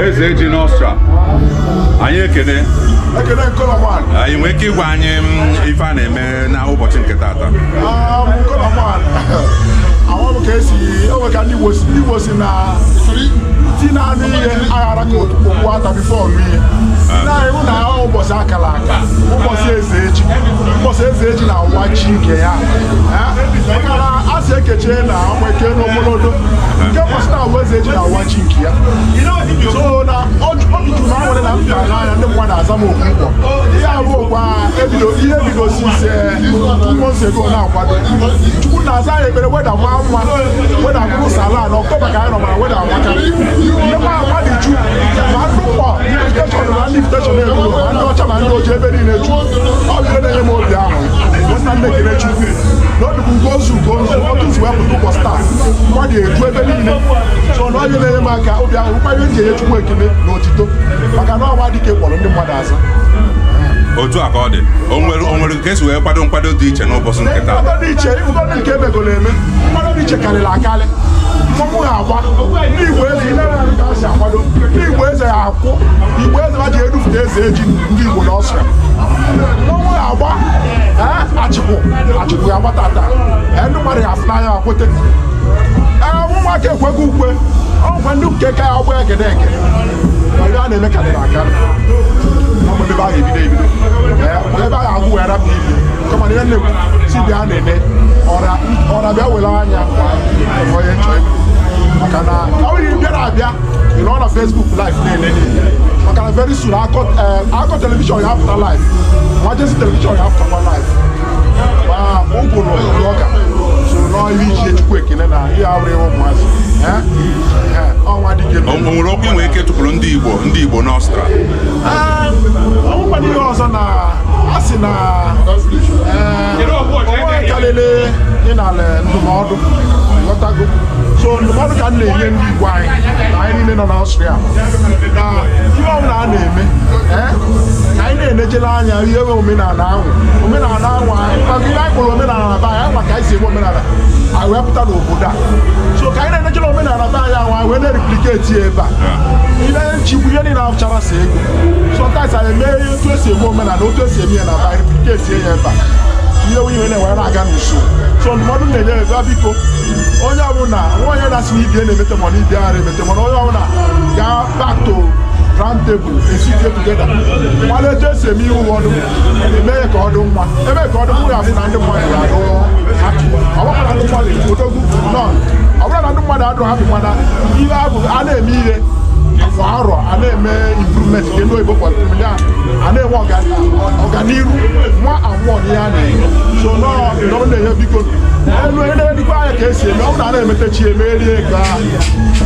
Ezeji n'Austria. Anyị ekene anyị nwee ike ịgwa anyị ife a na-eme na ụbọchị nke taata. Ahụ ka esi enwe ka ndị Igbo si na ti naanị ihe aghara ka okwu ata bifo ọnụ ihe na-ewu na ụbọchị akara aka ụbọchị Ezeji na nwa chi nke ya maka na a si ekechie na nweke n'ogolodo nke mbọchị na nwa Ezeji na nwa chi nke ya so na ọjụjụ na nwere na mba n'anya ndị mmadụ aza m okwu mkpọ ihe abụ okwa ihe ebidosi ise nsego na-akwado Chukwu na-aza ya ekpere weda nwa nwa weda bụrụ sala na Ọktoba ka anyị nọ mara weda nwaka ndekwa agwa dị ju ma ndị mkpọ inviteshọn na ndị inviteshọn eburo ma ndị ọcha ma ndị oji ebe niile ju ọ bụ ihe na-enye m obi ahụ weta nne ekele Chukwu n'obibu gozu otu isi wepụta ụbọchị taa nwa dị eju ebe niile so na onye na-enye m aka obi ahụ ụkpanye nji enye Chukwu ekele na otito maka na ọnwa dike kpọrọ ndị mmadụ aza otu a ka ọ dị o nwere ka esi wee nkwado dị iche n'ụbọchị nke taa nkwado dị iche ịbụgodị nke emegolo eme nkwado dị iche karịrị akarị mmọnwụ ga-agba ndị Igbo eze ịna-enwe ka si akwado ndị Igbo eze ya akwụ Igbo eze ha ji edufute Ezeji ndị Igbo n'Austria mmọnwụ ga-agba achịkwu ya gbata taa ndị mmadụ ga-afụ n'anya akwete ụmụaka ekwego ukwe ọgwa ndị nke ka ya ọgba egede ege ebe a na-eme karịrị akarị ebe a ga-ebido ebe a ga-agwụ wee rapụ ibe kama na ihe nnekwu si bịa na-eme ọra bịa were anya onye chọọ ebido maka na ọ bụrụ bịa na-abịa ịnọ na Facebook live na-ele niile maka na very soon akọ telivishọn ya apụta live emergency telivishọn ya apụtakwa live ma ụgwụrụ blọga so n'ọhịa iji Chukwu ekele na ihe awụrụ ụmụazị ọnwa dike o nwere okwu inwe ike tụpụrụ ndị Igbo n'Austria ọnwụkwana ihe ọzọ na a sị na onwe karịrị ịnala ndụmọdụ ghọtago so ndụmọdụ ka m na-enye ndị Igbo anyị na anyị niile nọ n'Austria na ihe ọbụla a na-eme ka anyị na-enejele anya ihe nwe omenala ahụ anyị maka ihe anyị kpọrọ omenala na be anyị maka anyị si eme omenala anyị wee pụta n'obodo a so ka anyị na-enejele omenala be anyị ahụ anyị wee na-erepliketi ya ebe a ihe nchigbu ihe niile ahụchara si ego sometimes anyị eme otu esi eme omenala otu esi eme ya na anyị repliketi ya ebe a ihe na-ewere na-aga n'usoro so ndụmọdụ na-enye ebe biko onye ọbụla onye na-asị na ibe na-emete mana ibe ara emete mana onye ọbụla gaa back to round table esite together nwana etu esi eme ihe ụfọdụ eme ya ka ọ dị mma ebe ka ọ dị mma ga-abụ na ndị mmadụ ga-adụ hapi ọbụla na ndị mmadụ odogwu nọ ọbụla na ndị mmadụ adụ hapi mana ihe abụ a na-eme ihe afọ arọ a na-eme improvement nke ndị oyibo kpọrọ a na-enwe ọganiru nwa anwụọ n'ihe a na-eme so nọọ na-enye biko elu ihe na-edikwa anya ka esi eme ọ bụla a na-emetechi emerie ego ahụ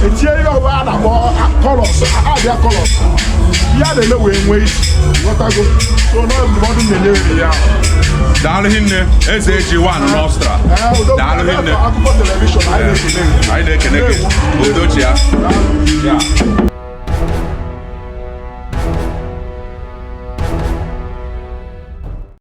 etinye ihe ọbụla a na-akpọ kọlọs abịa kọlọs ihe a na-eme wee nwee isi ghọtago so nọọ ndụmọdụ na-enye ya daalụ hinne Ezeji wan n'Austria daalụ hinne akụkọ telivishọn anyị na-ekene anyị na-ekene gị udochi ya